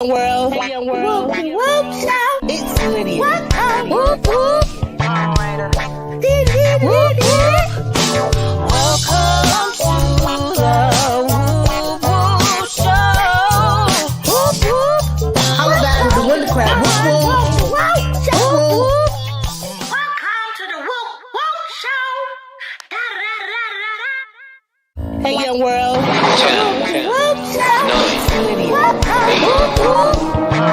World, hey Youngworld, Woop Show. It's Lydia. Woop Woop. Woop Woop. Welcome to the Woop Woop Show. Woop Woop. How about with the winter crab? Woop Woop. Woop Woop. Welcome to the Woop Woop Show. Hey Youngworld. 10, Woop Show. 9, Lydia. 8, Woop Woop.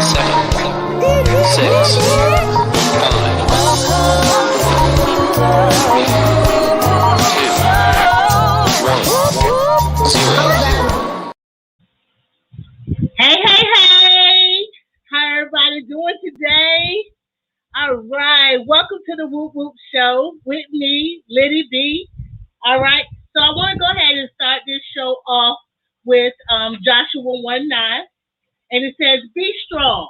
7, 6, 5, Hey, how everybody doing today? All right, welcome to the Woop Woop Show with me, Lydia B. All right, so I want to go ahead and start this show off with Joshua 1:9, and it says, "Be strong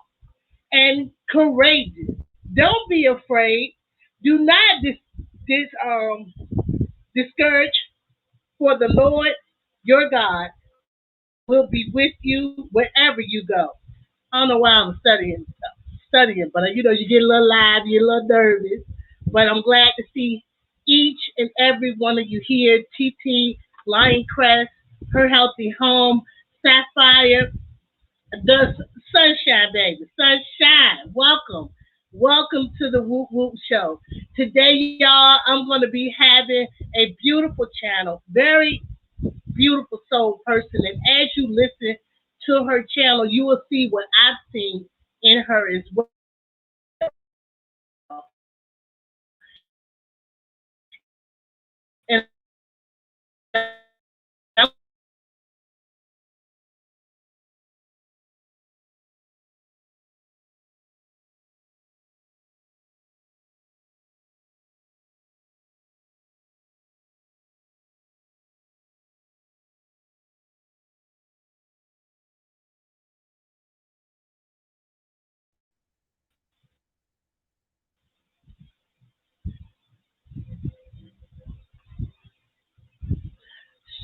and courageous. Don't be afraid. Do not discourage, for the Lord your God will be with you wherever you go." I don't know why I'm studying, but you get a little live, you get a little nervous. But I'm glad to see each and every one of you here. TT, Lion Crest, Her Healthy Home, Sapphire, the Sunshine Baby, Sunshine. Welcome. Welcome to the Woop Woop Show. Today, y'all, I'm going to be having a beautiful channel, very beautiful soul person. And as you listen to her channel, you will see what I've seen in her as well. And I'm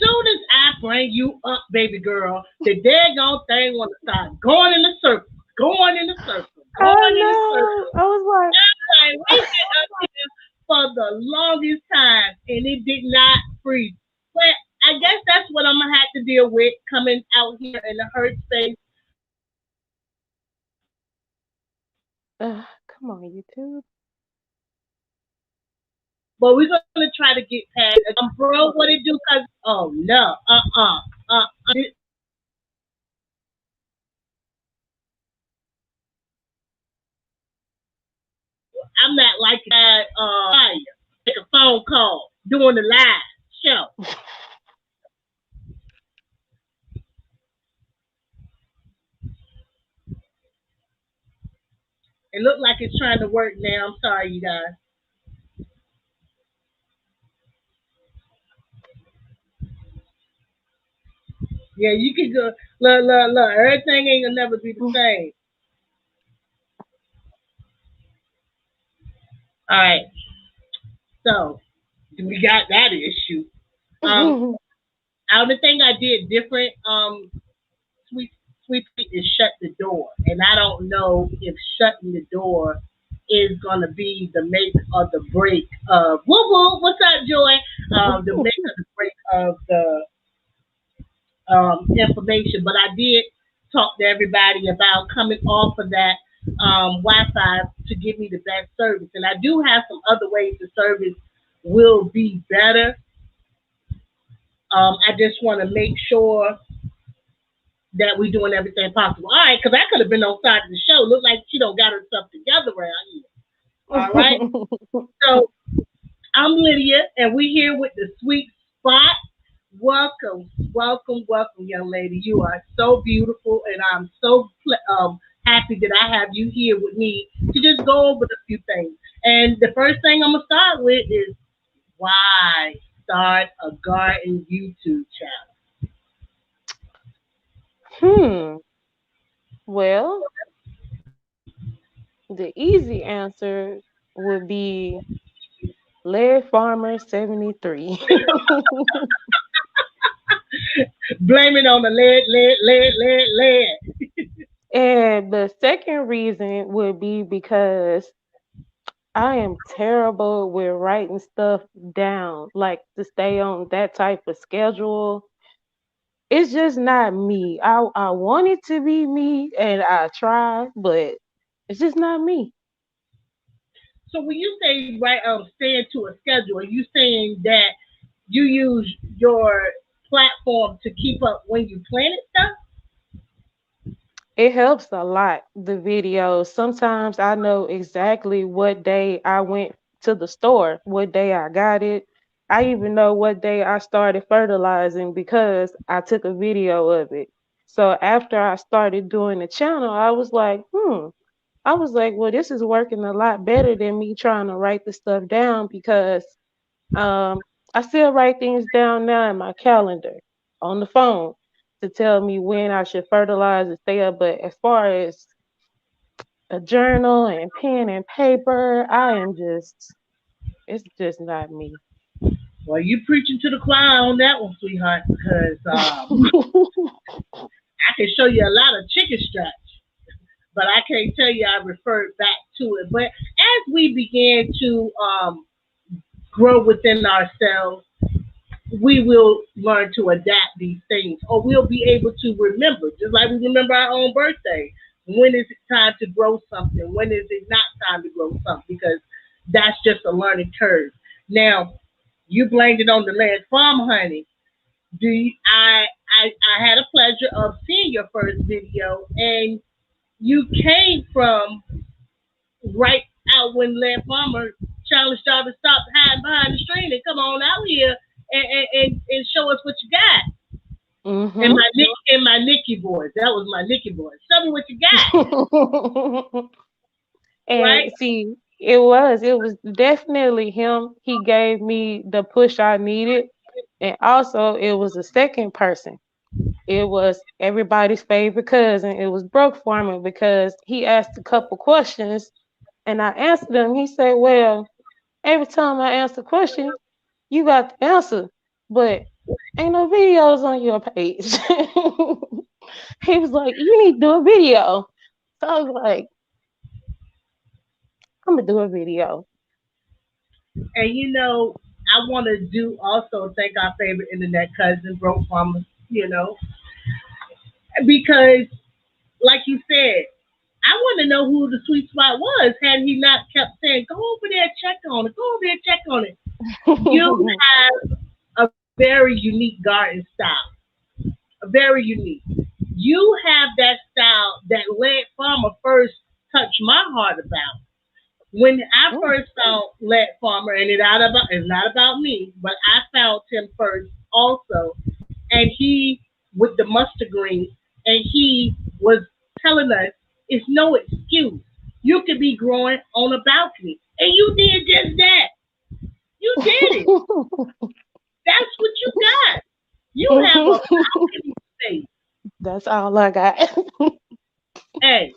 soon as I bring you up, baby girl, the daggone thing want to start going in the circle, going in the circle, going in the circle. I was like, Like, we been up here for the longest time, and it did not freeze. But I guess that's what I'm gonna have to deal with coming out here in the hurt space. come on, YouTube. But we're gonna try to get past it. Bro, what it do? Cause oh no, I'm not like that. Make a phone call doing the live show. It looked like it's trying to work now. I'm sorry, you guys. Yeah, you can go. Look. Everything ain't gonna never be the same. All right. So we got that issue. The thing I did different, sweet sweet Pea, is shut the door, and I don't know if shutting the door is gonna be the make or the break of woo woo. What's up, Joy? The make or the break of the information. But I did talk to everybody about coming off of that Wi-Fi to give me the best service, and I do have some other ways the service will be better. I just want to make sure that we're doing everything possible. All right, because I could have been on side of the show. Look like she don't got herself together around here. All right. So I'm Lydia, and we're here with the sweet spot. Welcome, young lady. You are so beautiful, and I'm so happy that I have you here with me to just go over a few things. And the first thing I'm gonna start with is why start a garden YouTube channel. Well, the easy answer would be Larry Farmer 73. Blame it on the lead. And the second reason would be because I am terrible with writing stuff down, like to stay on that type of schedule. It's just not me. I want it to be me and I try, but it's just not me. So when you say right, staying to a schedule, are you saying that you use your platform to keep up when you planning stuff? It helps a lot, the videos. Sometimes I know exactly what day I went to the store, what day I got it. I even know what day I started fertilizing because I took a video of it. So after I started doing the channel, I was like, I was like, well, this is working a lot better than me trying to write the stuff down because um, I still write things down now in my calendar on the phone to tell me when I should fertilize and stay up. But as far as a journal and pen and paper, it's just not me. Well, you preaching to the choir on that one, sweetheart, because I can show you a lot of chicken scratch, but I can't tell you I referred back to it. But as we began to grow within ourselves, we will learn to adapt these things, or we'll be able to remember, just like we remember our own birthday. When is it time to grow something? When is it not time to grow something? Because that's just a learning curve. Now, you blamed it on the land farm, honey. Do you, I had a pleasure of seeing your first video, and you came from right out when Land Farmer challenged y'all to stop hiding behind the screen and come on out here and show us what you got. In Mhm. my in my Nikki voice, that was my Nikki voice. Show me what you got, right? And see, it was definitely him. He gave me the push I needed. And also it was a second person. It was everybody's favorite cousin. It was Broke Farmer because he asked a couple questions and I answered them. He said, well, every time I answer a question, you got the answer, but ain't no videos on your page. He was like, you need to do a video. So I was like, I'm gonna do a video. And I want to do also thank our favorite internet cousin, Broke Farmer. Because like you said, I want to know who the sweet spot was. Had he not kept saying, "Go over there, check on it. Go over there, check on it." You have a very unique garden style. Very unique. You have that style that Led Farmer first touched my heart about. When I Mm, first found Led Farmer, and it's not about me, but I found him first also, and he with the mustard green, and he was telling us it's no excuse. You could be growing on a balcony, and you did just that. You did it. That's what you got. You have a balcony space. That's all I got. Hey,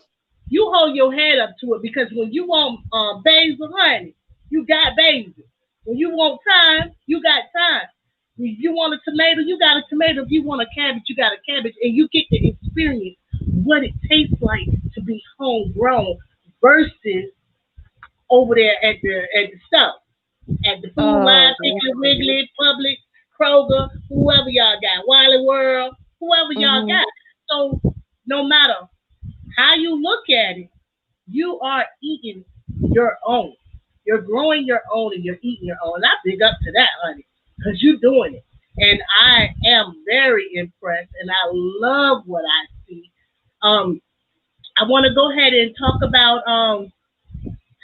you hold your head up to it because when you want basil, honey, you got basil. When you want thyme, you got thyme. If you want a tomato, you got a tomato. If you want a cabbage, you got a cabbage, and you get to experience what it tastes like to be homegrown versus over there at the stuff, at the food line, Oh, Piggly Wiggly, Publix, Kroger, whoever y'all got, Wiley World, whoever y'all hmm got. So no matter how you look at it, you are eating your own. You're growing your own and you're eating your own. And I big up to that, honey, because you're doing it. And I am very impressed and I love what I see. Um, I want to go ahead and talk about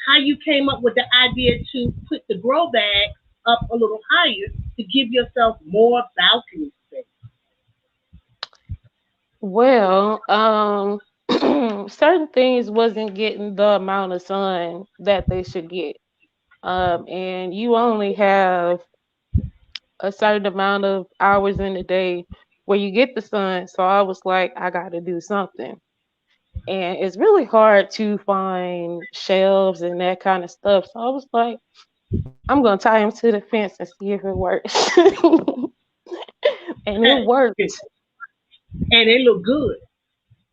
how you came up with the idea to put the grow bag up a little higher to give yourself more balcony space. well, certain things wasn't getting the amount of sun that they should get. And you only have a certain amount of hours in the day where you get the sun. So I was like, I got to do something. And it's really hard to find shelves and that kind of stuff. So I was like, I'm gonna tie him to the fence and see if it works. And it and worked. it looked good.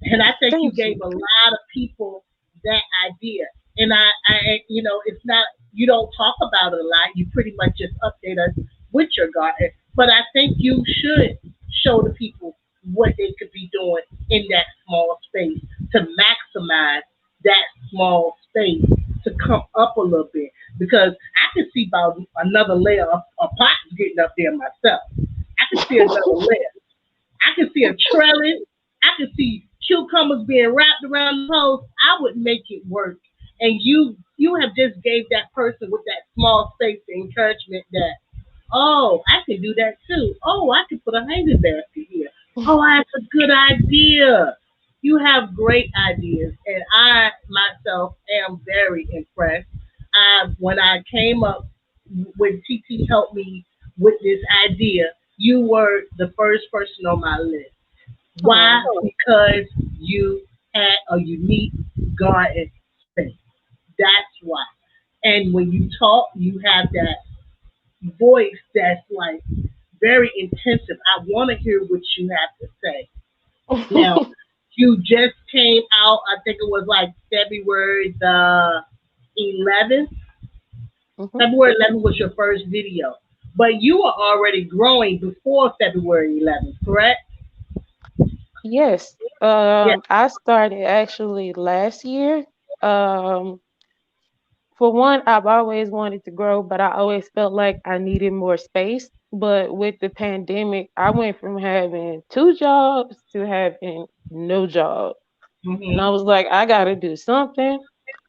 And I think you Thank gave you. a lot of people that idea. And it's not, you don't talk about it a lot. You pretty much just update us with your garden. But I think you should show the people what they could be doing in that small space to maximize that small space to come up a little bit. Because I can see about another layer of pots getting up there myself. I can see another layer. I can see a trellis. I can see cucumbers being wrapped around the post. I would make it work. And you have just gave that person with that small space the encouragement that, oh, I can do that too. Oh, I can put a hanging basket here. Oh, that's a good idea. You have great ideas, and I myself am very impressed. When I came up when TT helped me with this idea, you were the first person on my list. Why? Oh. Because you had a unique garden space. That's why. And when you talk, you have that voice that's like very intensive. I want to hear what you have to say. Now, you just came out, I think it was like February the 11th. Mhm. February 11th was your first video. But you were already growing before February 11th, correct? Yes. Yeah. I started actually last year. Um, for one, I've always wanted to grow, but I always felt like I needed more space. But with the pandemic, I went from having two jobs to having no job. And I Hmm. was like, I gotta do something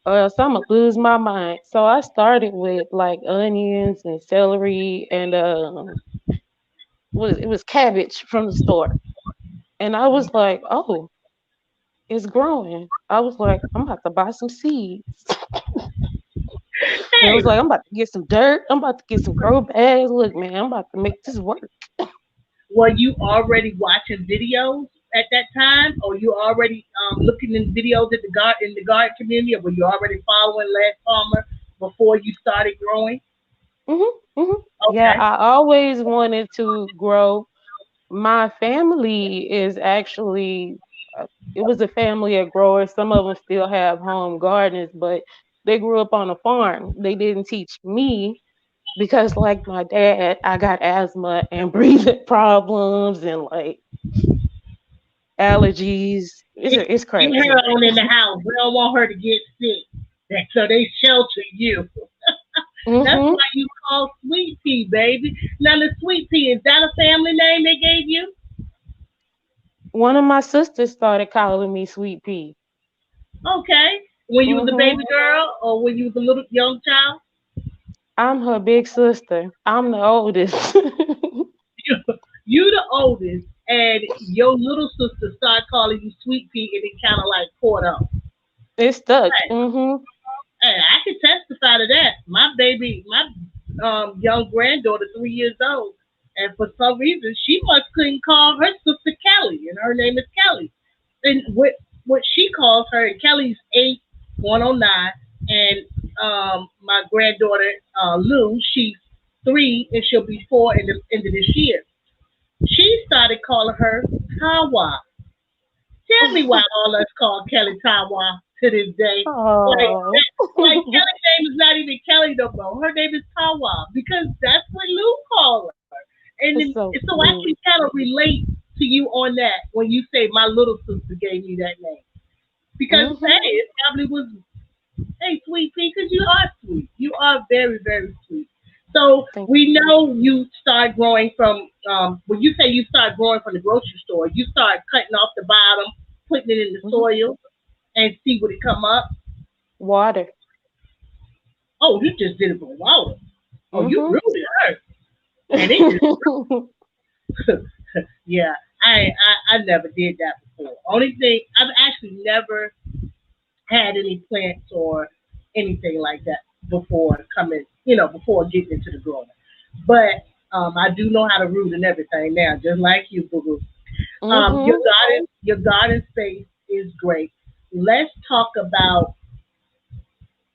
or else I'm gonna lose my mind. So I started with like onions and celery and it was cabbage from the store. And I was like, oh, it's growing. I was like, I'm about to buy some seeds. And I Hey, was like, I'm about to get some dirt. I'm about to get some grow bags. Look, man, I'm about to make this work. were you already watching videos at that time, or you already looking in videos at in the garden community, or were you already following Led Palmer before you started growing? Hmm. Hmm. Yeah, Okay. I always wanted to grow. My family is actually, it was a family of growers. Some of them still have home gardens, but they grew up on a farm. They didn't teach me because, like my dad, I got asthma and breathing problems and like allergies. It's You her crazy. on in the house. We don't want her to get sick. So they shelter you. That's Hmm. why you call Sweet Pea, baby. Now the Sweet Pea, is that a family name they gave you? One of my sisters started calling me Sweet Pea. Okay. When you was a Hmm. baby girl or when you was a little young child? I'm her big sister. I'm the oldest. You the oldest, and your little sister started calling you Sweet Pea, and it kind of like caught up. It's stuck. Hey, Hmm. hey, I can testify to that. My baby, my young granddaughter, 3 years old, and for some reason she must couldn't call her sister Kelly, and her name is Kelly. And what she calls her, and Kelly's 8, going on 9, and my granddaughter Lou, she's 3, and she'll be 4 in the end of this year. She started calling her Tawa. Tell me why all us call Kelly Tawa to this day. Like Oh, like Kelly's name is not even Kelly no more. Her name is Tawa because that's what Lou called her. And then, it's so so I can cute. kind of relate to you on that when you say my little sister gave me that name. Because Hmm. hey, it probably was, hey, sweet pea, because you are sweet. You are very, very sweet. So Thank we you. know you start growing from when you say you start growing from the grocery store, you start cutting off the bottom, putting it in the Hmm. soil, and see what it come up. Water. Oh, you just did it for water. Oh, you Hmm. rooted her, and it just yeah. I never did that before. Only thing I've actually never had any plants or anything like that before coming, before getting into the growing. But I do know how to root and everything now, just like you, boo boo. Hmm. Your garden space is great. Let's talk about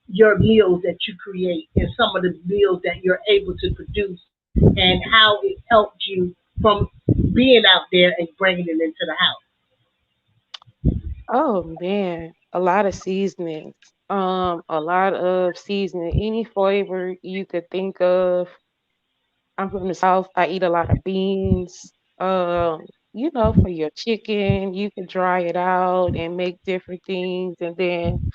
your meals that you create and some of the meals that you're able to produce and how it helped you from being out there and bringing it into the house. Oh man, a lot of seasonings. A lot of seasoning, any flavor you could think of. I'm from the South. I eat a lot of beans. For your chicken, you can dry it out and make different things. And then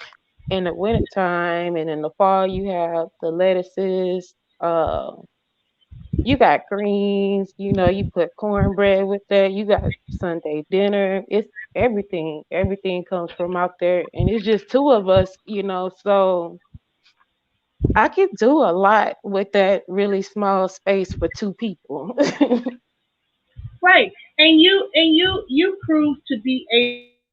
in the wintertime and in the fall, you have the lettuces. You got greens. You put cornbread with that. You got Sunday dinner. It's everything. Everything comes from out there, and it's just two of us. So I could do a lot with that really small space for two people. Right. And you proved to be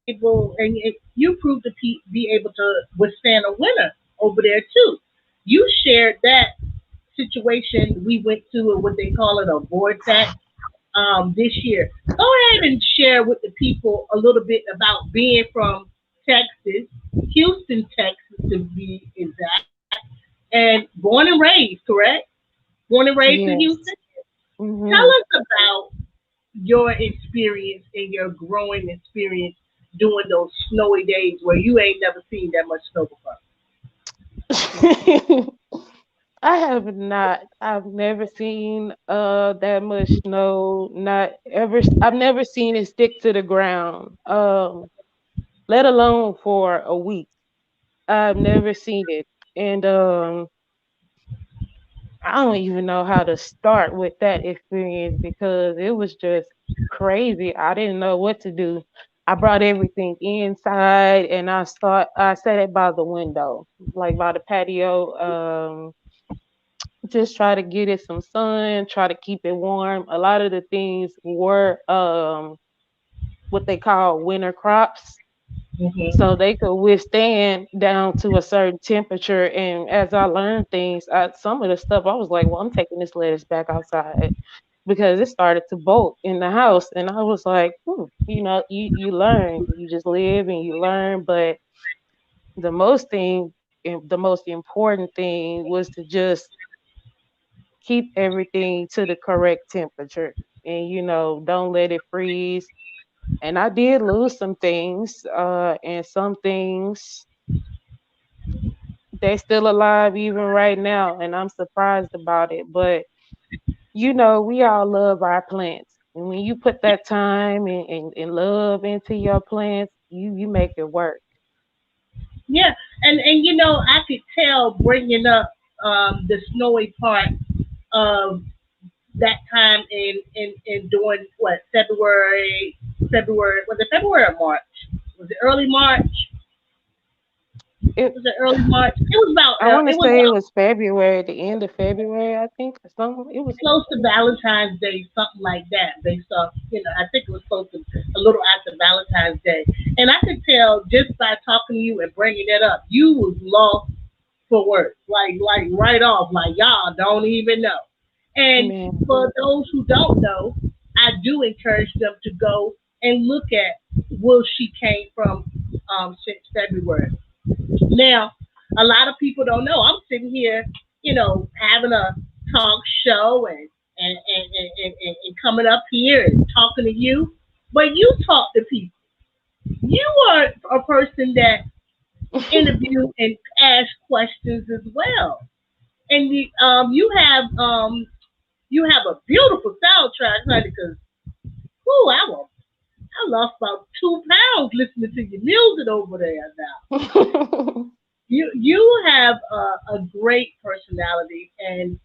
able, and you proved to be able to withstand a winter over there too. You shared that situation. We went to what they call it, a vortex, this year. Go ahead and share with the people a little bit about being from Texas, Houston, Texas to be exact, and born and raised, correct? Born and raised in Houston. Yes. Tell Hmm. us about your experience and your growing experience during those snowy days where you ain't never seen that much snow before. I have not. I've never seen that much snow. Not ever. I've never seen it stick to the ground. Let alone for a week. I've never seen it, and I don't even know how to start with that experience because it was just crazy. I didn't know what to do. I brought everything inside and I set it by the window, like by the patio. Just try to get it some sun, try to keep it warm. A lot of the things were what they call winter crops, Hmm. so they could withstand down to a certain temperature. And as I learned things, some of the stuff I was like, well, I'm taking this lettuce back outside because it started to bolt in the house, and I was like, you learn, you just live and you learn. But the most important thing was to just keep everything to the correct temperature, and don't let it freeze. And I did lose some things, and some things they're still alive even right now, and I'm surprised about it. But we all love our plants. And when you put that time and love into your plants, you make it work. Yeah, and I could tell bringing up the snowy part of that time in during what February, was it February or March? Was it early March? It Was it early March? It was about I want to it was say it was February, the end of February, I think, or something. It was. close to Valentine's Day, something like that, based off, I think it was close to a little after Valentine's Day. And I could tell just by talking to you and bringing it up, you was lost for words, like right off, like y'all don't even know. And Man. for those who don't know, I do encourage them to go and look at where she came from since February. Now, a lot of people don't know. I'm sitting here, having a talk show and coming up here and talking to you, but you talk to people. You are a person that interview and ask questions as well, and you have a beautiful soundtrack, honey. Because I lost about 2 pounds listening to your music over there now. You have a great personality, and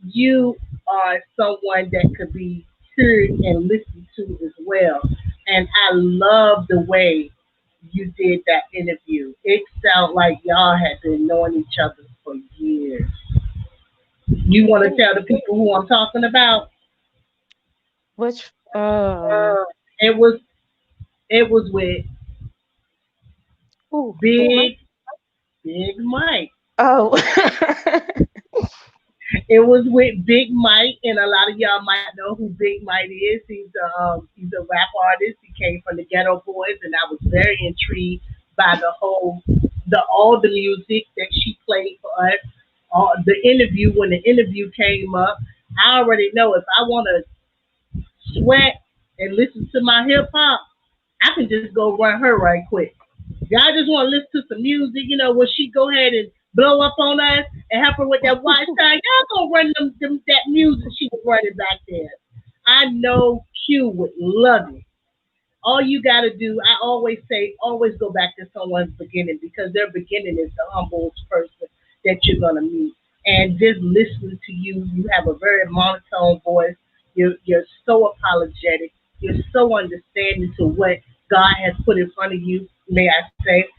you are someone that could be heard and listened to as well. And I love the way you did that interview. It sounded like y'all had been knowing each other for years. You want to tell the people who I'm talking about? Which It was it was with Big Mike. Big Big Mike. Oh. It was with Big Mike, and a lot of y'all might know who Big Mike is. He's a rap artist. He came from the Ghetto Boys, and I was very intrigued by the all the music that she played for us. The interview, when the interview came up, I already know if I want to sweat and listen to my hip hop, I can just go run her right quick. Y'all just want to listen to some music, will she go ahead and blow up on us and help her with that watch time? Y'all gonna run that music she was running back there. I know Q would love it. All you got to do, I always say, always go back to someone's beginning because their beginning is the humblest person that you're going to meet. And just listening to you, you have a very monotone voice. You're so apologetic. You're so understanding to what God has put in front of you, may I say,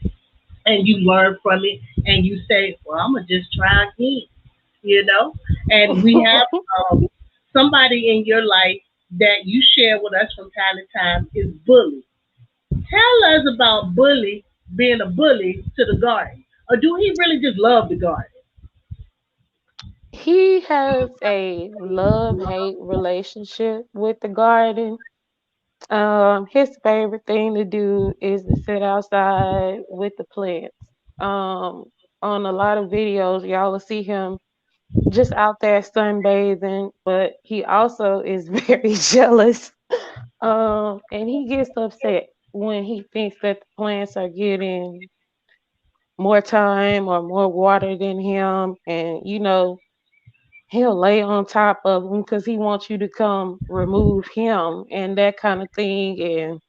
and you learn from it and you say, well, I'm going to just try again. And we have somebody in your life that you share with us from time to time is Bully. Tell us about Bully being a bully to the garden. Or do he really just love the garden? He has a love-hate relationship with the garden. His favorite thing to do is to sit outside with the plants. Um, on a lot of videos, y'all will see him just out there sunbathing, but he also is very jealous. And he gets upset when he thinks that the plants are getting more time or more water than him. And, he'll lay on top of them because he wants you to come remove him and that kind of thing. And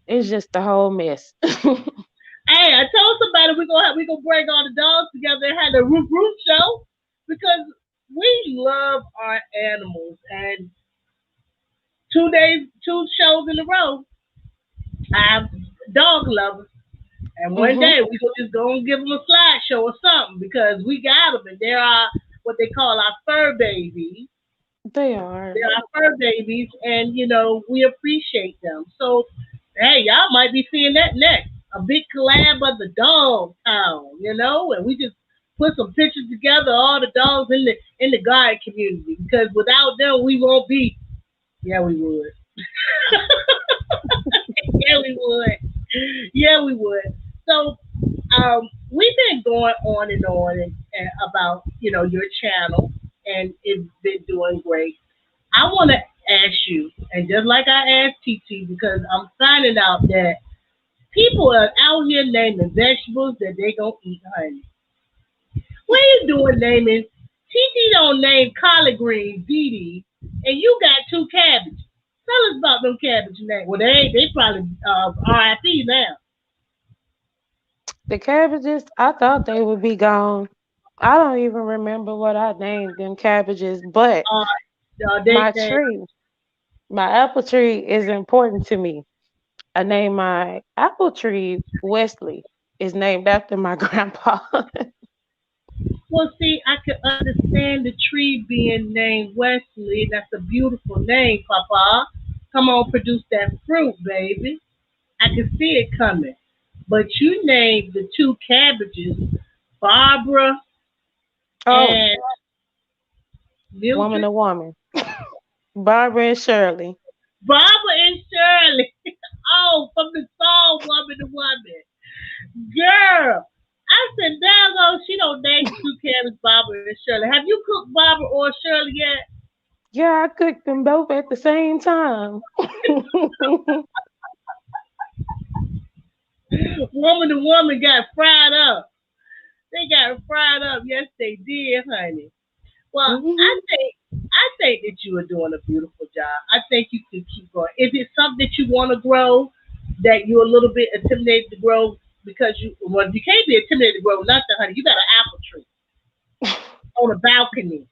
it's just a whole mess. Hey, I told somebody we gonna bring all the dogs together and have the roof show because we love our animals and 2 days, 2 shows in a row. I have dog lovers. And one Hmm. day we gonna just go and give them a slideshow or something because we got them and they're our what they call our fur babies. They are. They're our fur babies, and we appreciate them. So, hey, y'all might be seeing that next. A big collab of the dog town, and we just put some pictures together, all the dogs in the guide community. Because without them, we won't be. Yeah, we would. Yeah, we would. Yeah, we would. So, we've been going on and on and about your channel, and it's been doing great. I want to ask you, and just like I asked TT, because I'm finding out that people are out here naming vegetables that they gonna eat, honey. What are you doing naming? TT don't name collard greens, Dee, and you got two cabbages. Tell us about them cabbage names. Well, they probably RIP now. The cabbages, I thought they would be gone. I don't even remember what I named them cabbages, but They my they tree, my apple tree is important to me. I named my apple tree Wesley. Is named after my grandpa. Well, see, I can understand the tree being named Wesley. That's a beautiful name, Papa. Come on, produce that fruit, baby. I can see it coming. But you named the two cabbages Barbara Oh, and woman Mildred. to woman. Barbara and Shirley. Barbara and Shirley. Oh, from the song Woman to Woman. Girl, I said, doggone, she don't name the two cabbages Barbara and Shirley. Have you cooked Barbara or Shirley yet? Yeah, I cooked them both at the same time. Woman to Woman got fried up. They got fried up. Yes, they did, honey. Well, Hmm. I think that you are doing a beautiful job. I think you can keep going. Is it something that you want to grow that you're a little bit intimidated to grow because you can't be intimidated to grow nothing, honey. You got an apple tree on a balcony,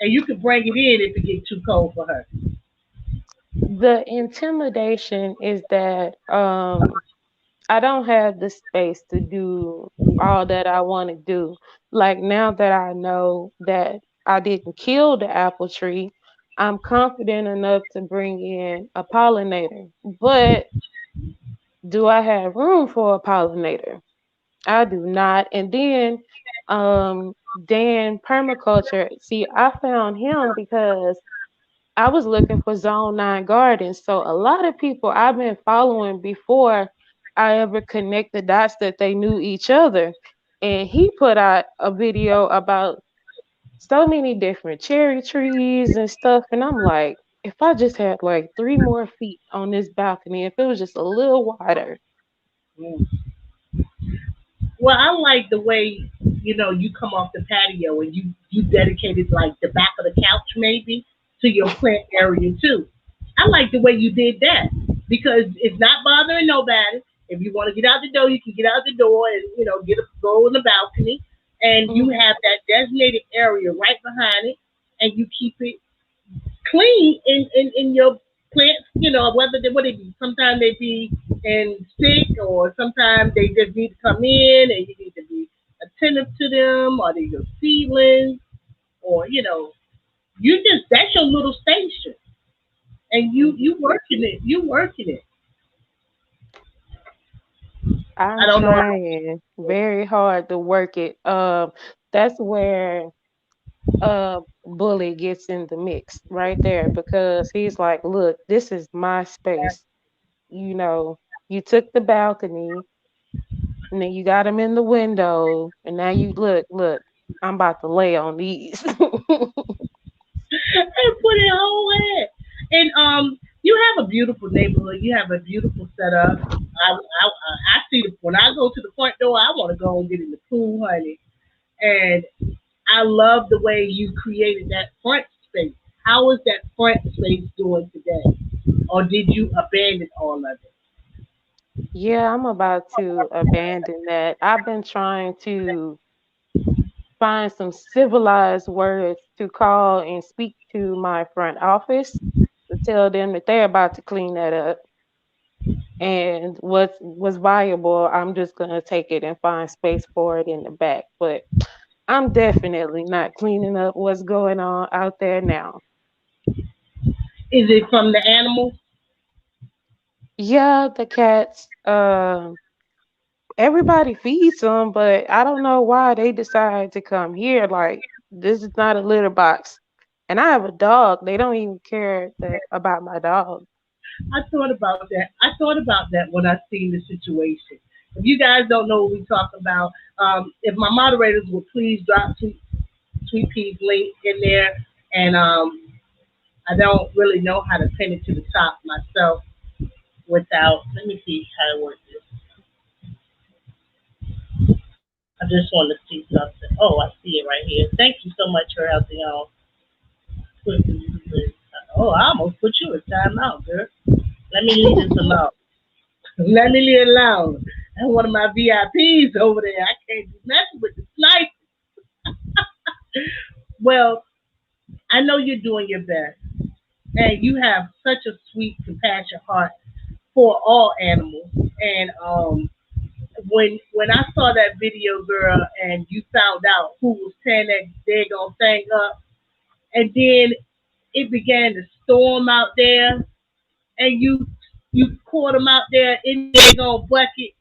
and you can bring it in if it gets too cold for her. The intimidation is that I don't have the space to do all that I want to do. Like now that I know that I didn't kill the apple tree, I'm confident enough to bring in a pollinator. But do I have room for a pollinator? I do not. And then Dan permaculture. See, I found him because I was looking for Zone 9 gardens. So a lot of people I've been following before I ever connect the dots that they knew each other. And he put out a video about so many different cherry trees and stuff. And I'm like, if I just had like 3 more feet on this balcony, if it was just a little wider, Mm. Well, I like the way you come off the patio and you dedicated like the back of the couch maybe to your plant area too. I like the way you did that because it's not bothering nobody. If you want to get out the door, you can get out the door and get a go in the balcony, and you Mhm. have that designated area right behind it, and you keep it clean in your plants, whether they what they be. Sometimes they be in sick or sometimes they just need to come in and you need to be attentive to them or they your seedlings or you just that's your little station and Mhm. you working it. I I'm don't know trying very hard to work it. That's where Bully gets in the mix right there because he's like, "Look, this is my space. You know, you took the balcony, and then you got him in the window, and now you look. I'm about to lay on these." and put it whole head. And you have a beautiful neighborhood. You have a beautiful setup. I see the when I go to the front door, I want to go and get in the pool, honey. And I love the way you created that front space. How is that front space doing today? Or did you abandon all of it? Yeah, I'm about to abandon that. I've been trying to find some civilized words to call and speak to my front office to tell them that they're about to clean that up. And what's was viable, I'm just gonna take it and find space for it in the back. But I'm definitely not cleaning up what's going on out there now. Is it from the animals? Yeah, the cats. Everybody feeds them, but I don't know why they decide to come here. Like this is not a litter box, and I have a dog. They don't even care about my dog. I thought about that. I thought about that when I seen the situation. If you guys don't know what we talk about, if my moderators would please drop Sweet Pea's link in there, and I don't really know how to pin it to the top myself without. Let me see how it works. I just want to see something. Oh, I see it right here. Thank you so much for helping out. Oh, I almost put you in timeout, girl. Let me leave this alone. Let me leave it alone. That's one of my VIPs over there. I can't be messing with the snipe. Well, I know you're doing your best, and you have such a sweet, compassionate heart for all animals. And when I saw that video, girl, and you found out who was tearing that daggone thing up, and then it began to storm out there, and you caught them out there in the daggone bucket,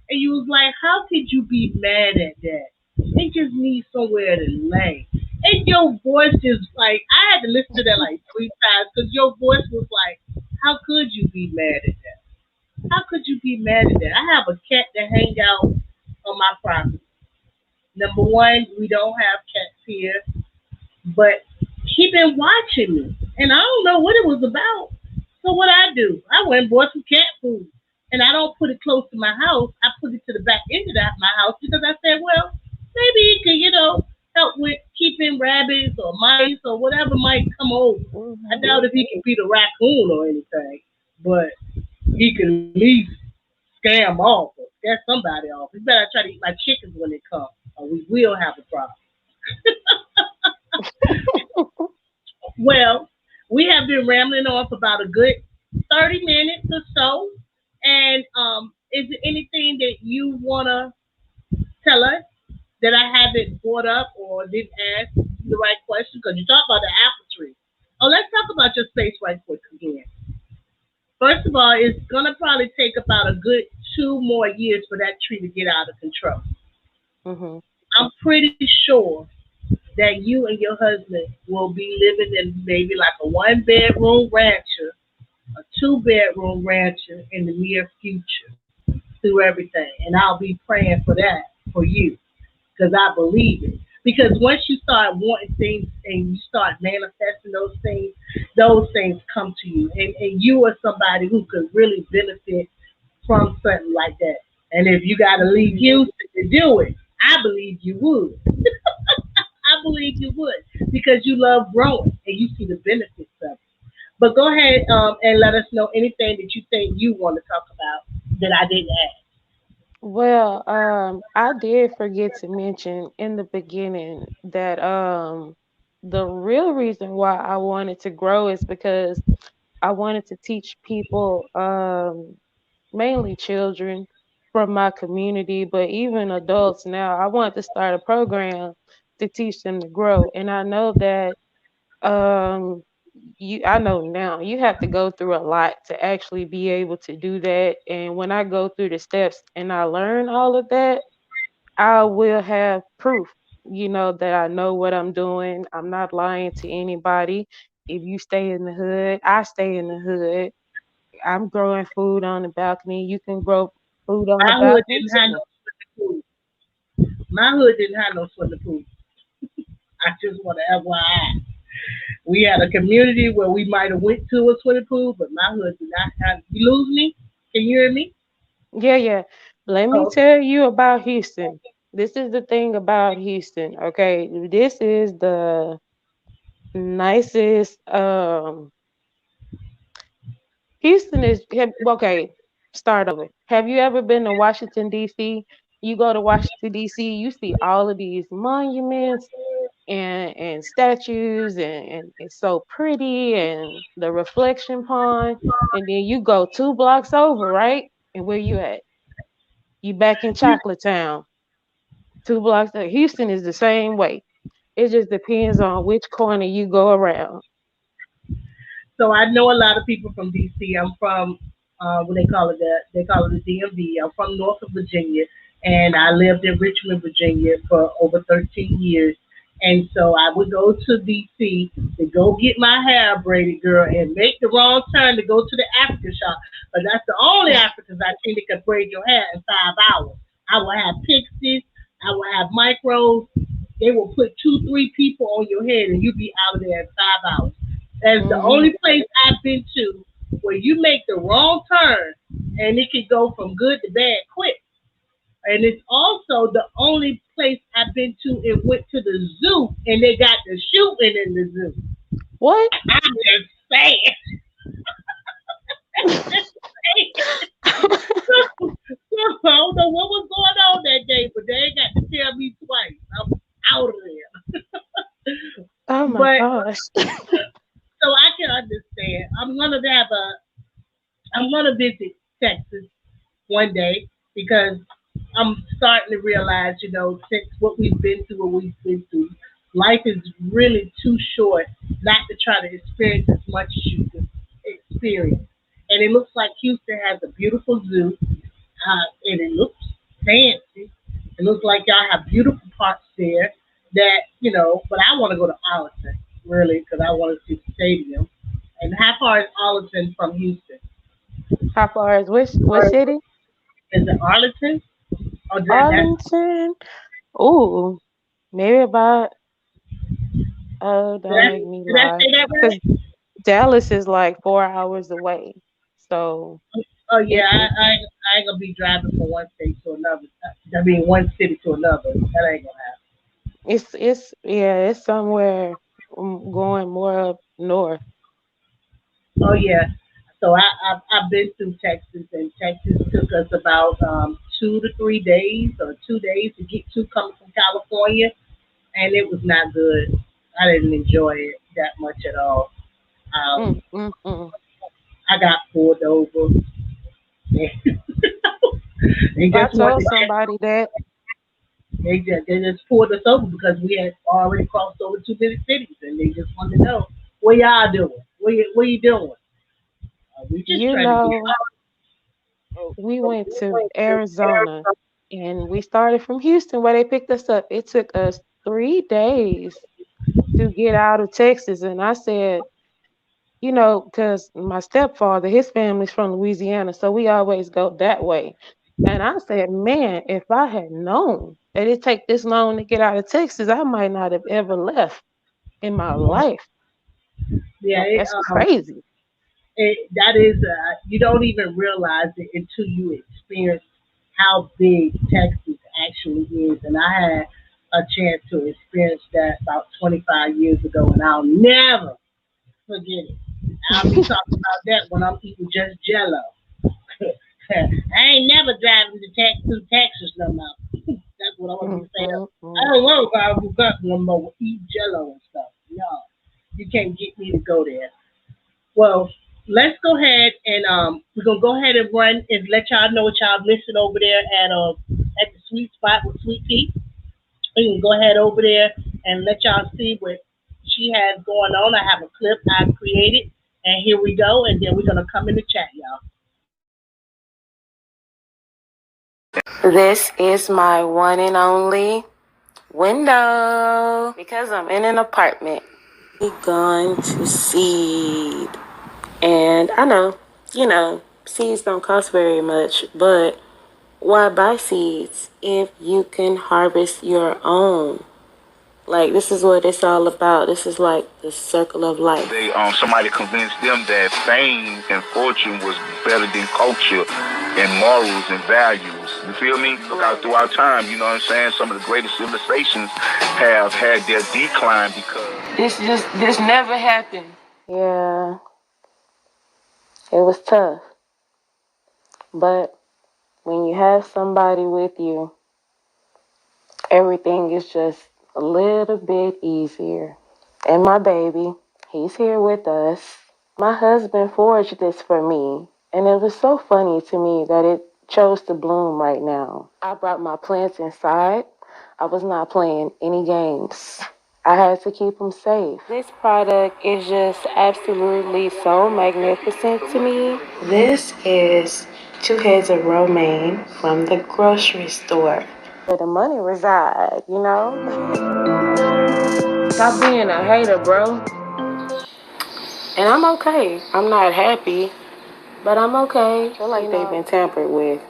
and you was like, how could you be mad at that? They just need somewhere to lay. And your voice is like, I had to listen to that like 3 times because your voice was like, how could you be mad at that? How could you be mad at that? I have a cat that hang out on my property. Number one, we don't have cats here, but he been watching me, and I don't know what it was about. So what I do, I went and bought some cat food, and I don't put it close to my house. I put it to the back end of my house because I said, well, maybe it could, help with keeping rabbits or mice or whatever might come over. I Hmm. doubt if he can beat a raccoon or anything, but he can at least scam off or scare somebody off. We better try to eat my chickens when they come, or we will have a problem. Well, we have been rambling on for about a good 30 minutes or so. And is there anything that you want to tell us that I haven't brought up or didn't ask the right question? Because you talked about the apple tree. Oh, let's talk about your space right quick again. First of all, it's going to probably take about a good 2 more years for that tree to get out of control. Hmm. I'm pretty sure that you and your husband will be living in maybe like a 1 bedroom rancher, a 2 bedroom rancher in the near future through everything. And I'll be praying for that for you because I believe it. Because once you start wanting things and you start manifesting those things come to you. And you are somebody who could really benefit from something like that. And if you got to leave Houston to do it, I believe you would. I believe you would because you love growing and you see the benefits of it. But go ahead and let us know anything that you think you want to talk about that I didn't ask. Well, I did forget to mention in the beginning that the real reason why I wanted to grow is because I wanted to teach people, mainly children from my community, but even adults now. I want to start a program to teach them to grow. And I know that um I know now you have to go through a lot to actually be able to do that. And when I go through the steps and I learn all of that, I will have proof, that I know what I'm doing. I'm not lying to anybody. If you stay in the hood, I stay in the hood. I'm growing food on the balcony. You can grow food on the My hood balcony didn't have too. no swimming pool. My hood didn't have no swimming pool. I just want to FYI. We had a community where we might have went to a swimming pool, but my hood did not have. You lose me? Can you hear me? Yeah, yeah. Let me Oh, tell you about Houston. This is the thing about Houston, okay? This is the nicest. Houston is okay. Start over. Have you ever been to Washington D.C.? You go to Washington D.C., you see all of these monuments and statues, and it's so pretty, and the reflection pond, and then you go 2 blocks over, right? And where you at? You back in Chocolate Town. 2 blocks. Houston is the same way. It just depends on which corner you go around. so I know a lot of people from DC. I'm from what they call it they call it the DMV. I'm from North of Virginia, and I lived in Richmond, Virginia for over 13 years. And so I would go to DC to go get my hair braided, girl, and make the wrong turn to go to the African shop. But that's the only Africans I think that could braid your hair in 5 hours. I will have pixies. I will have micros. They will put two, three people on your head, and you be out of there in 5 hours. That's the Hmm. only place I've been to where you make the wrong turn and it can go from good to bad quick. And it's also the only place I've been to and went to the zoo and they got the shooting in the zoo. What? I'm just saying. Just saying. I don't know what was going on that day, but they ain't got to tell me twice. I'm out of there. Oh my But gosh. so I can understand. I'm gonna visit Texas one day because I'm starting to realize, since what we've been through, life is really too short not to try to experience as much as you can experience. And it looks like Houston has a beautiful zoo, and it looks fancy. It looks like y'all have beautiful parks there but I want to go to Arlington, really, because I want to see the stadium. And how far is Arlington from Houston? How far is which Or city? is it Arlington? Oh, that's Arlington. Ooh, maybe about. Oh, did don't I, make me did I lie. say that Cause right? Dallas is like 4 hours away, so Oh yeah, it, it I ain't gonna be driving from one state to another. I mean, one city to another. That ain't gonna happen. it's yeah, it's somewhere going more up north. Oh yeah. So I've been through Texas, and Texas took us about 2 to 3 days or 2 days to get to coming from California, and it was not good. I didn't enjoy it that much at all. Mm, Um, mm, mm. I got pulled over. they I just told wanted somebody that they just pulled us over because we had already crossed over too many cities, and they just wanted to know what y'all doing. What you doing? We just you trying to get know we went to Arizona and we started from Houston where they picked us up. It took us 3 days to get out of Texas, and I said, because my stepfather, his family's from Louisiana, so we always go that way. And I said, man, if I had known that it take this long to get out of Texas, I might not have ever left in my life. yeah. That's crazy. That is you don't even realize it until you experience how big Texas actually is. And I had a chance to experience that about 25 years ago, and I'll never forget it. I'll be talking about that when I'm eating just Jello. I ain't never driving through Texas no more. That's what I want to be saying. I Mm-mm-mm. don't know if I will got no more eat Jello and stuff. No, you can't get me to go there. Well, let's go ahead and we're gonna go ahead and run and let y'all know what y'all missing over there at the sweet spot with Sweet Pea. We can go ahead over there and let y'all see what she has going on. I have a clip I created, and here we go. And then we're gonna come in the chat, y'all. This is my one and only window because I'm in an apartment. We're going to seed. And I know, seeds don't cost very much, but why buy seeds if you can harvest your own? Like, this is what it's all about. This is like the circle of life. Somebody convinced them that fame and fortune was better than culture and morals and values. You feel me? Because throughout time, you know what I'm saying, some of the greatest civilizations have had their decline because This never happened. Yeah, it was tough. But when you have somebody with you, everything is just a little bit easier. And my baby, he's here with us. My husband forged this for me, and it was so funny to me that it chose to bloom right now. I brought my plants inside. I was not playing any games. I had to keep them safe. This product is just absolutely so magnificent to me. This is 2 heads of romaine from the grocery store. Where the money reside. Stop being a hater, bro. And I'm okay. I'm not happy, but I'm okay. I feel like they've been tampered with.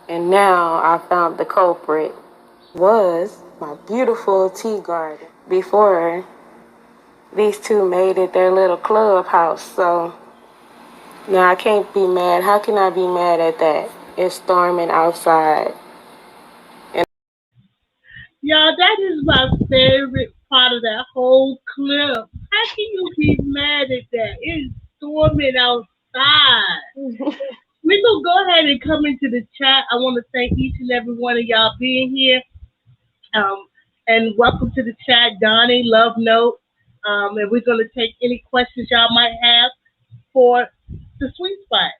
And now I found the culprit was my beautiful tea garden. Before, these two made it their little clubhouse. So now I can't be mad. How can I be mad at that? It's storming outside. Y'all, that is my favorite part of that whole clip. How can you be mad at that? It's storming outside. We gonna go ahead and come into the chat. I want to thank each and every one of y'all being here. Um, and welcome to the chat, Donnie, Love Note. And we're gonna take any questions y'all might have for the sweet spot.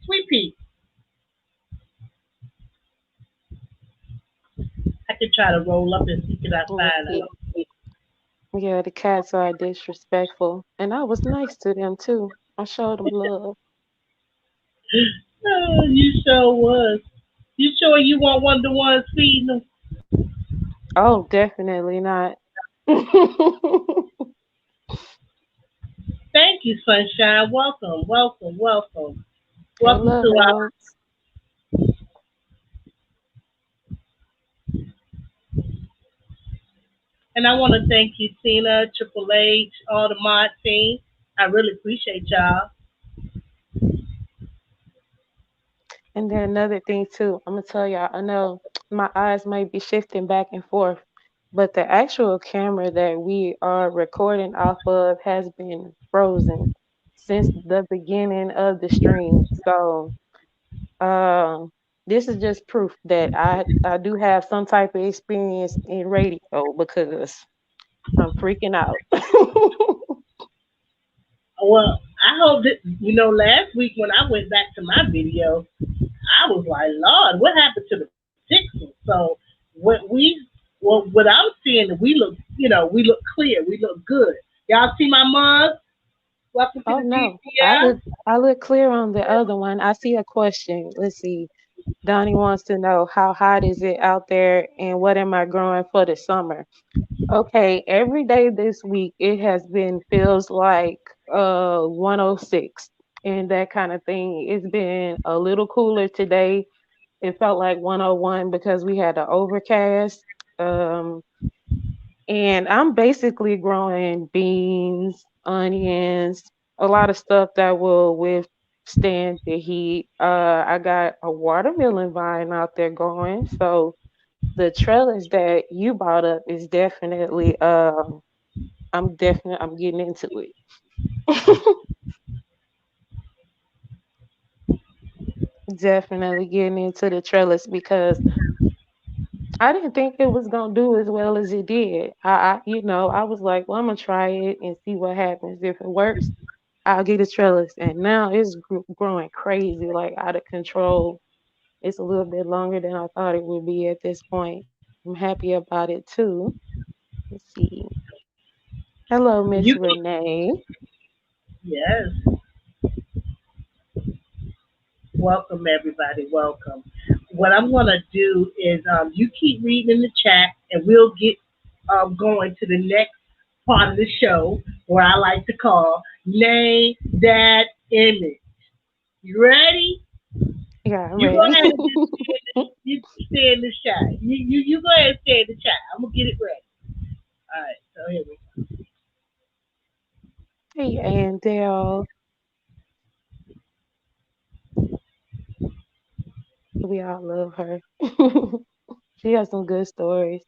Sweet pea. I could try to roll up and see if I Let's find see. out. Yeah, the cats are disrespectful. And I was nice to them too. I showed them love. Oh, you sure was. You sure you want one of the ones feeding them? Oh, definitely not. Thank you, Sunshine. Welcome, welcome, welcome. Hey, Welcome love to our, notes. and I want to thank you, Tina, Triple H, all the mod team. I really appreciate y'all. And then another thing too, I'm gonna tell y'all, I know my eyes might be shifting back and forth, but the actual camera that we are recording off of has been frozen since the beginning of the stream. So um this is just proof that I do have some type of experience in radio because I'm freaking out. Well, I hope that, last week when I went back to my video, I was like, Lord, what happened to the pixels? So what I'm seeing, we look clear, we look good. Y'all see my mug? Welcome to Oh the no, DTL. I look clear on the other one. I see a question. Let's see. Donnie wants to know how hot is it out there and what am I growing for the summer? Okay, every day this week it has been feels like 106 and that kind of thing. It's been a little cooler today. It felt like 101 because we had an overcast. Um and I'm basically growing beans, onions, a lot of stuff that will with stand the heat. I got a watermelon vine out there going. So the trellis that you brought up is definitely I'm getting into it. Definitely getting into the trellis because I didn't think it was gonna do as well as it did. I was like, well, I'm gonna try it and see what happens. If it works, I'll get a trellis. And now it's growing crazy, like out of control. It's a little bit longer than I thought it would be at this point. I'm happy about it too. Let's see. Hello, Miss You Renee. yes. Welcome everybody. Welcome. What I'm gonna do is you keep reading in the chat and we'll get going to the next part of the show where I like to call Name That Image. You ready? Yeah, I'm You go ready. ahead and just stay in the chat. You go ahead and stay in the chat. I'm gonna get it ready. All right, so here we go. Hey, Andell. We all love her. She has some good stories.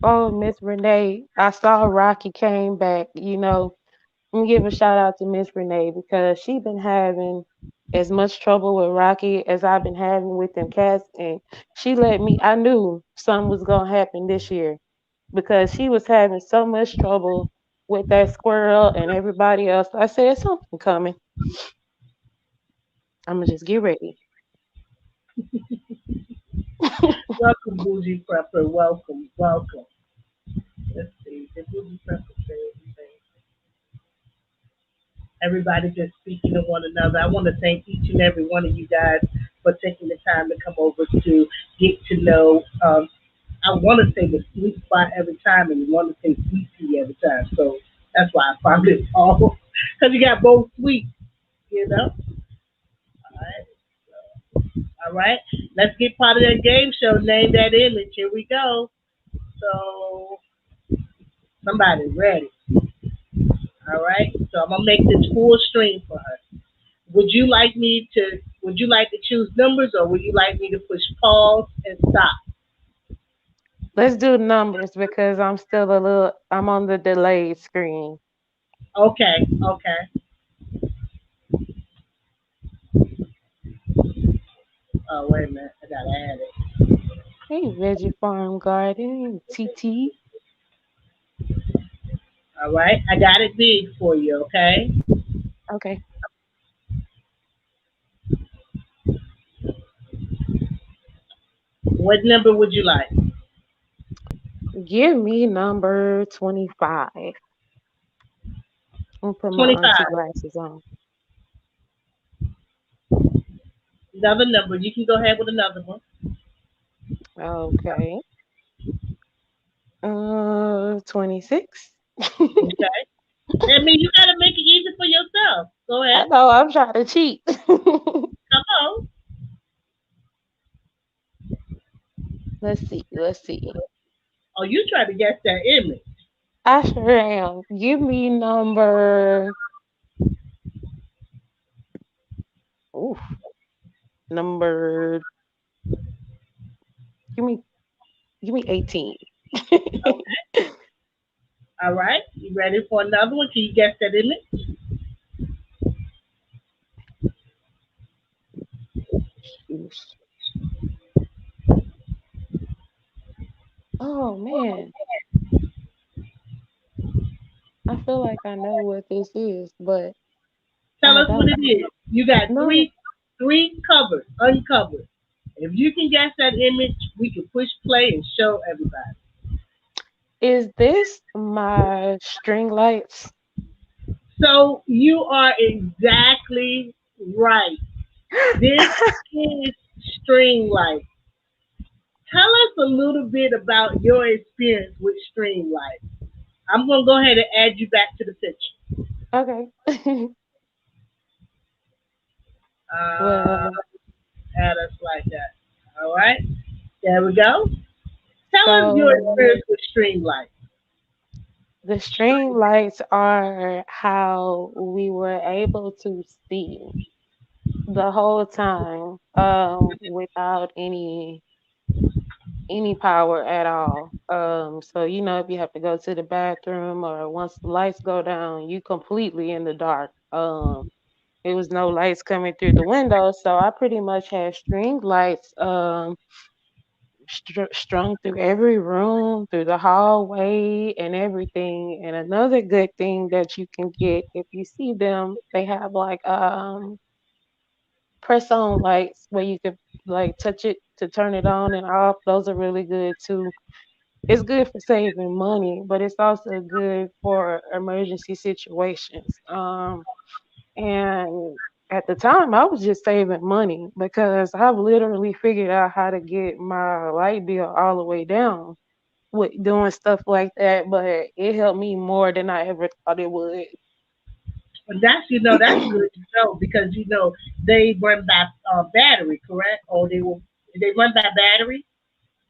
Oh, Miss Renee, I saw Rocky came back. I'm gonna give a shout out to Miss Renee because she been having as much trouble with Rocky as I've been having with them cats, and she let me. I knew something was gonna happen this year because she was having so much trouble with that squirrel and everybody else. I said something coming. I'm gonna just get ready. Welcome, Bougie Prepper. Welcome, welcome. Let's see. Did Bougie Prepper say anything? Everybody just speaking to one another. I want to thank each and every one of you guys for taking the time to come over to get to know. I want to say the sweet spot every time, and want to say sweet tea every time. So that's why I found it all because you got both sweet, you know. All right, all right. Let's get part of that game show. Name that image. Here we go. So somebody ready? All right. So I'm gonna make this full stream for her. Would you like me to? Would you like to choose numbers, or would you like me to push pause and stop? Let's do numbers because I'm on the delayed screen. Okay. Okay. Oh wait a minute. I gotta add it. Hey, Veggie Farm Garden, TT. All right. I got it big for you. Okay. Okay. What number would you like? Give me number 25. I'm gonna put my auntie 25. glasses on. Another number. You can go ahead with another one. Okay. 26. Okay. I mean, you gotta make it easy for yourself. Go I ahead. know I'm trying to cheat. Come on. Let's see. Let's see. Oh, you try to guess that image. I sure am. Give me number. Oof. Number. Give me. Give me 18. All right. You ready for another one? Can you guess that image? Sheesh. Oh man, I feel like I know what this is, but Tell I us what don't. it is. You got No, three covered, uncovered. If you can guess that image, we can push play and show everybody. is this my string lights? So you are exactly right. This is string light. Tell us a little bit about your experience with string light. I'm gonna go ahead and add you back to the picture. Okay. Uh, Well, add us like that. All right. There we go. Tell us your So experience with Streamlight. the string lights are how we were able to see the whole time without any power at all. So you know if you have to go to the bathroom or once the lights go down, you completely in the dark. It was no lights coming through the window, so I pretty much had string lights strung through every room, through the hallway, and everything. And another good thing that you can get if you see them, they have like press on lights where you could like touch it to turn it on and off. Those are really good too. It's good for saving money, but it's also good for emergency situations. And at the time, I was just saving money because I've literally figured out how to get my light bill all the way down with doing stuff like that. But it helped me more than I ever thought it would. And that's good to know because they run by battery, correct? Or they run by battery.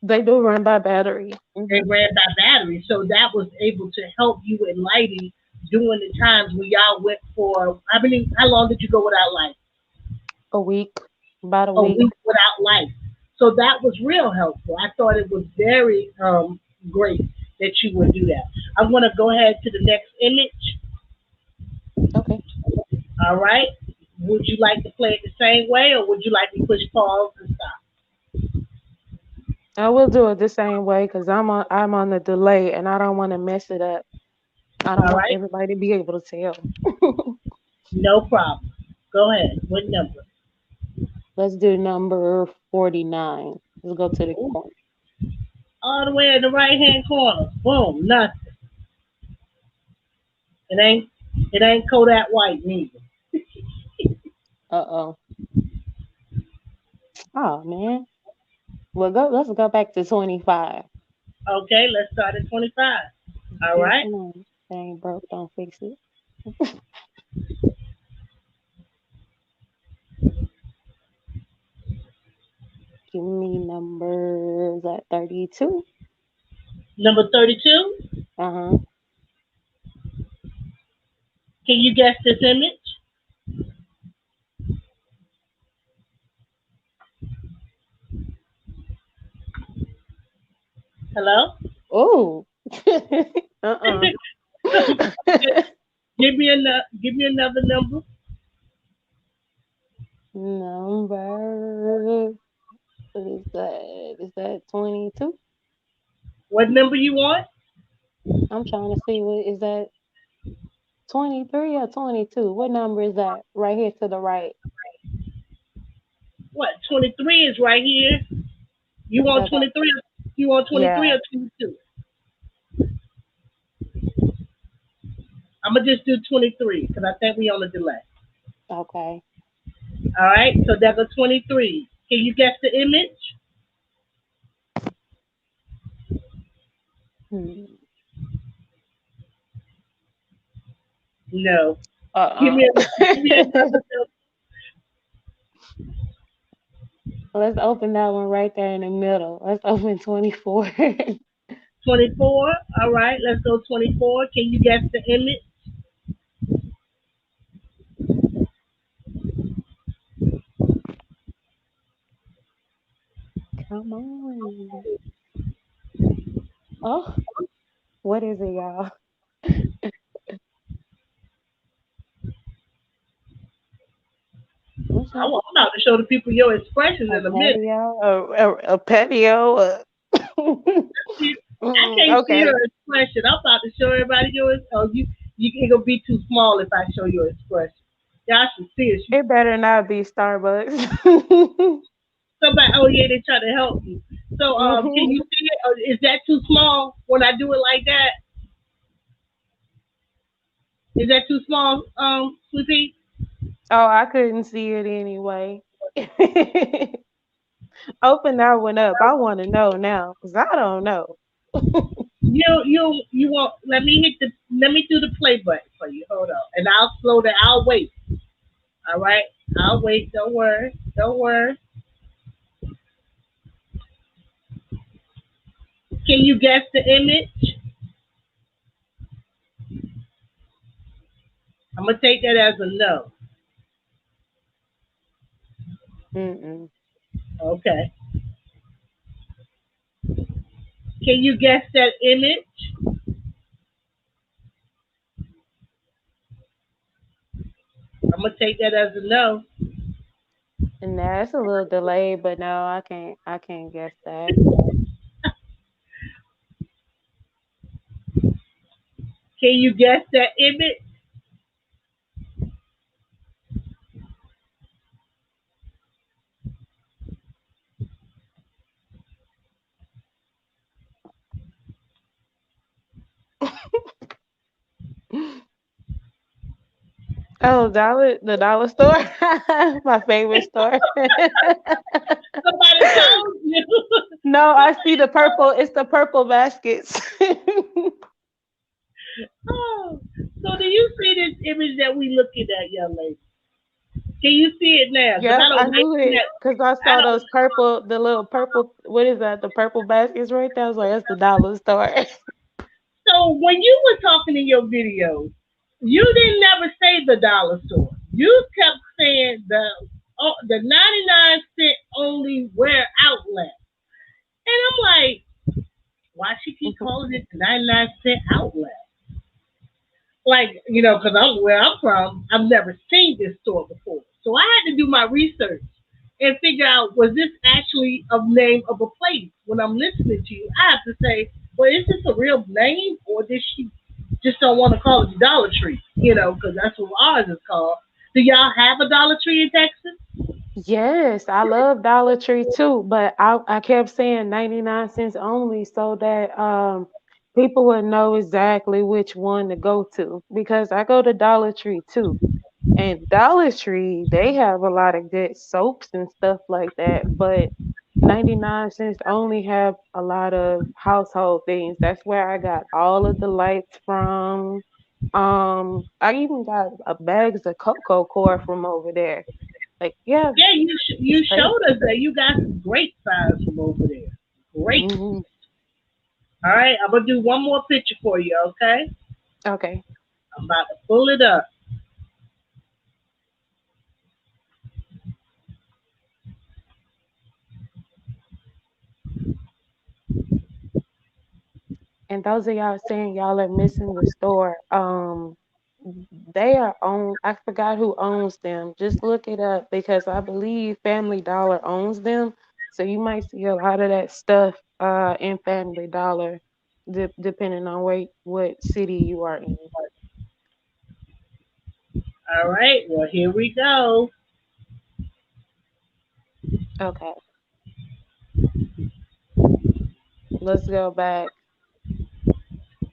They do run by battery. They ran by battery, so that was able to help you in lighting during the times when y'all went for. I mean, how long did you go without light? A week, about a A week. week without light. So that was real helpful. I thought it was very great that you would do that. I'm going to go ahead to the next image. Okay. All right. Would you like to play it the same way, or would you like to push pause and stop? I will do it the same way because I'm on the delay and I don't want to mess it up. I don't All want right. everybody to be able to tell. No problem. Go ahead. What number? Let's do number 49. Let's go to the Ooh, corner. all the way in the right hand corner. Boom. Nothing. It ain't. It ain't Kodak White neither. Uh-oh. Oh man. Well, let's go back to 25. Okay. Let's start at 25. All Yes, right. ma'am. They ain't broke, don't fix it. Give me numbers at 32. Number 32. Uh-huh. Can you guess this image? Hello. Oh. Uh-uh. Give me another number. Number, what is that? Is that 22? What number you want? I'm trying to see what is that 23 or 22? What number is that? Right here to the right. What? 23 is right here. You want Okay. 23? You want 23 Yeah. or 22? I'm gonna just do 23 because I think we on a delay. Okay. All right. So that's a 23. Can you guess the image? Hmm. No. Give Uh-uh. me give me another number. Let's open that one right there in the middle. Let's open 24. 24. All right. Let's go 24. Can you guess the image? Come on. Oh, what is it, y'all? What's that? I'm about to show the people your expressions A in a minute. patio? A patio? I can't see Okay. your expression. I'm about to show everybody yours. Oh, you it gonna be too small if I show your expression. Y'all should see it. It better not be Starbucks. Somebody, oh yeah, they try to help you. So, can Mhm. you see it? Or is that too small when I do it like that? Is that too small, Sweetie? Oh, I couldn't see it anyway. Open that one up. I want to know now because I don't know. You want? Let me do the play button for you. Hold on, and I'll slow down. I'll wait. All right, I'll wait. Don't worry. Don't worry. Can you guess the image? I'm gonna take that as a no. Mm-mm. Okay. Can you guess that image? I'm gonna take that as a no. And that's a little delayed, but no, I can't guess that. Can you guess that image? Oh, the dollar store, my favorite store. Somebody told you. No, I see Somebody the purple. told It's the purple baskets. Oh, so do you see this image that we looking at, young lady? Can you see it now? Because I Yep, I don't like knew looking it at. because I I saw those don't. purple, the little purple. What is that? The purple baskets right there. I was like, that's the dollar store. So when you were talking in your videos, you didn't never say the dollar store. You kept saying the 99 cent only wear outlet, and I'm like, why she keep calling it the 99 cent outlet? Like, because I'm where I'm from, I've never seen this store before. So I had to do my research and figure out, was this actually a name of a place? When I'm listening to you, I have to say, well, is this a real name, or did she just don't want to call it the Dollar Tree? Because that's what ours is called. Do y'all have a Dollar Tree in Texas? Yes, I love Dollar Tree too, but I kept saying 99 cents only so that people would know exactly which one to go to because I go to Dollar Tree too. And Dollar Tree, they have a lot of good soaps and stuff like that, but 99 cents only have a lot of household things. That's where I got all of the lights from. I even got a bags of cocoa core from over there. Like, yeah, Yeah, it's you crazy. showed us that you got some great finds from over there. Great. Hmm. All right, I'm gonna do one more picture for you. Okay, Okay. I'm about to pull it up. And those of y'all saying y'all are missing the store, they are owned. I forgot who owns them. Just look it up because I believe Family Dollar owns them. So you might see a lot of that stuff in Family Dollar, depending on what city you are in. All right, well here we go. Okay, let's go back.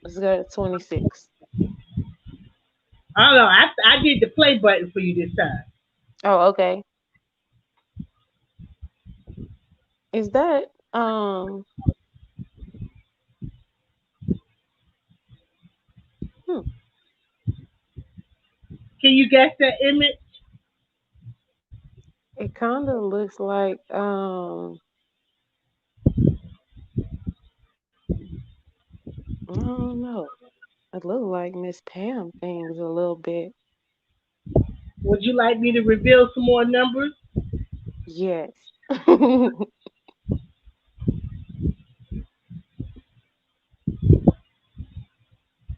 Let's go to 26. I don't know. I did the play button for you this time. Oh, okay. Is that hmm, Can you guess that image? it kind of looks like I don't know. It looks like Miss Pam things a little bit. Would you like me to reveal some more numbers? Yes.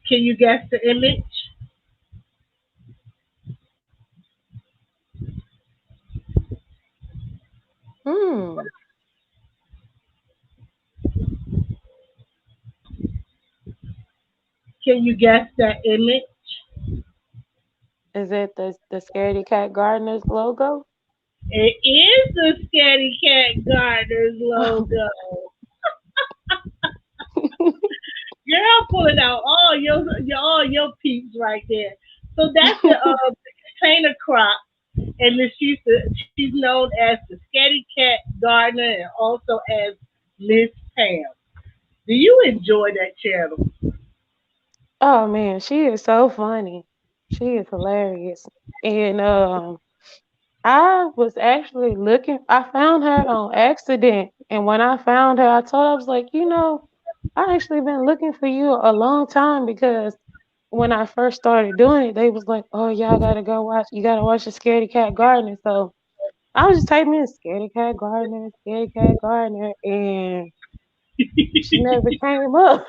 Can you guess the image? Hmm. Can you guess that image? Is it the Scaredy Cat Gardeners logo? It is the Scatty Cat Gardeners logo. Girl, pulling out all your peeps right there. So that's the container crop, and then she's known as the Scatty Cat Gardener and also as Miss Pam. Do you enjoy that channel? Oh man, she is so funny. She is hilarious. And I was actually looking I found her on accident. And when I found her, I told her I was like, I actually been looking for you a long time because when I first started doing it, they was like, "Oh, y'all gotta go watch. You gotta watch the Scaredy Cat Gardener." So I was just typing in Scaredy Cat Gardener, and she never came up.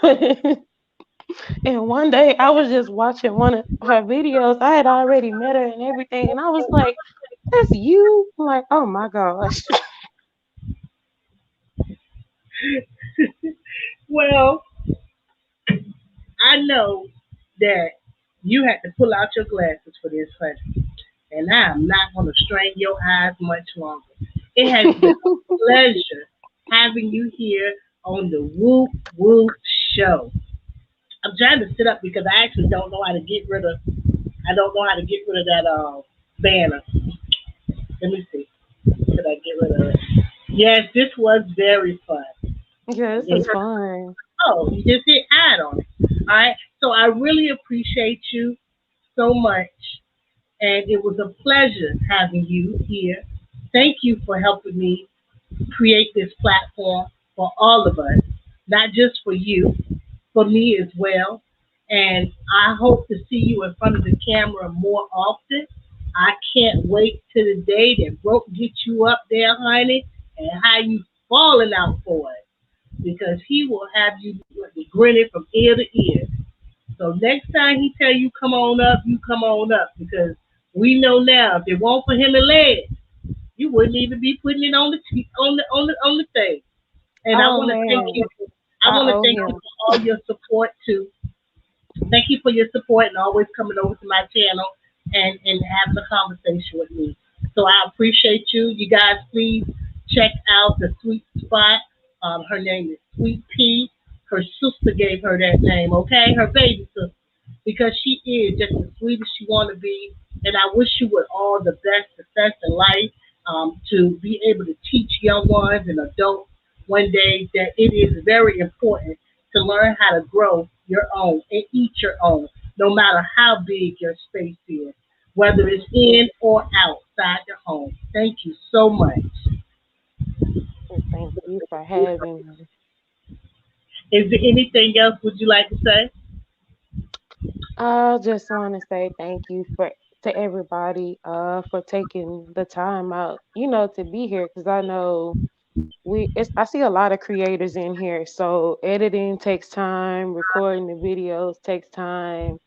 And one day I was just watching one of her videos. I had already met her and everything, and I was like, "That's you!" I'm like, "Oh my gosh." Well, I know that you had to pull out your glasses for this, honey, and I am not going to strain your eyes much longer. It has been a pleasure having you here on the Woop Woop Show. I'm trying to sit up because I actually don't know how to get rid of. I don't know how to get rid of that banner. Let me see. Could I get rid of it? Yes, this was very fun. Yeah, this Yeah. is fun. Oh, you just hit add on it. All right. So I really appreciate you so much, and it was a pleasure having you here. Thank you for helping me create this platform for all of us, not just for you, for me as well. And I hope to see you in front of the camera more often. I can't wait to the day that Broke get you up there, honey, and how you falling out for it. Because he will have you grinning from ear to ear. So next time he tell you come on up, you come on up because we know now if it weren't for him and Led, you wouldn't even be putting it on the thing. And I Oh want to thank man, you. I I want to owe thank you him. for all your support too. Thank you for your support and always coming over to my channel and having a conversation with me. So I appreciate you. You guys, please check out the Sweet Spot. Her name is Sweet Pea. Her sister gave her that name, okay? Her baby sister. Because she is just as sweet as she want to be. And I wish you with all the best success in life to be able to teach young ones and adults one day that it is very important to learn how to grow your own and eat your own, no matter how big your space is, whether it's in or outside the home. Thank you so much. Thank you for having me. Is there anything else would you like to say? I just want to say thank you for to everybody for taking the time out, to be here because I know I see a lot of creators in here. So editing takes time, recording the videos takes time,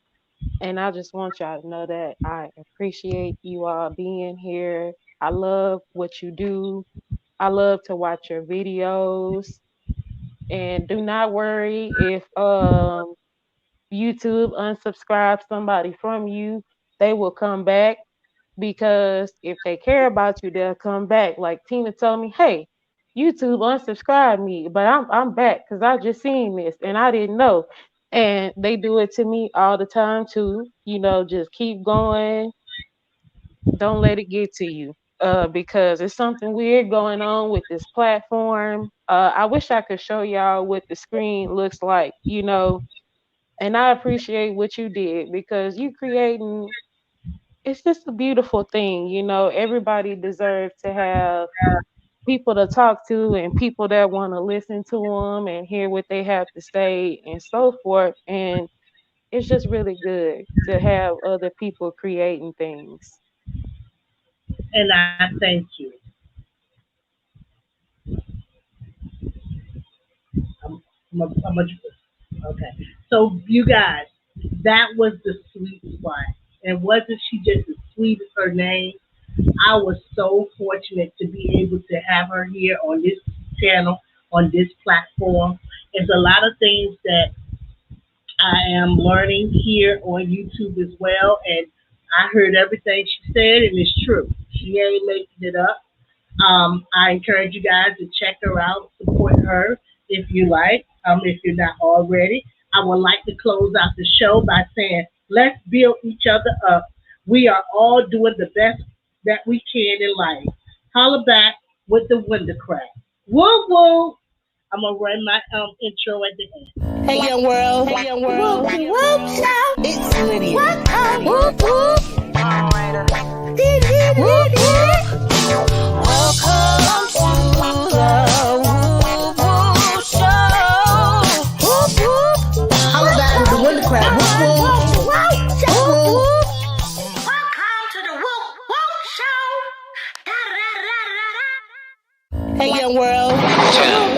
and I just want y'all to know that I appreciate you all being here. I love what you do. I love to watch your videos, and do not worry if YouTube unsubscribes somebody from you, they will come back because if they care about you, they'll come back. Like Tina told me, hey, YouTube unsubscribed me, but I'm back because I just seen this and I didn't know. And they do it to me all the time too. Just keep going. Don't let it get to you. Because it's something weird going on with this platform. I wish I could show y'all what the screen looks like. And I appreciate what you did because you creating it's just a beautiful thing. Everybody deserves to have people to talk to and people that want to listen to them and hear what they have to say and so forth. And it's just really good to have other people creating things. And I thank you. Okay. So you guys, that was the sweet spot. And wasn't she just as sweet as her name? I was so fortunate to be able to have her here on this channel, on this platform. There's a lot of things that I am learning here on YouTube as well. And I heard everything she said, and it's true. She ain't making it up. I encourage you guys to check her out, support her if you like, if you're not already. I would like to close out the show by saying, let's build each other up. We are all doing the best that we can in life. Holla back with the window crack. Woo woo! I'm gonna run my intro at the end. Hey, young world. Hey, young world. Whoop, whoop, shout. It's Lydia. What up? Whoop, whoop. Whoop, whoop. Welcome to the Whoop Whoop Show. Hey, Youngworld.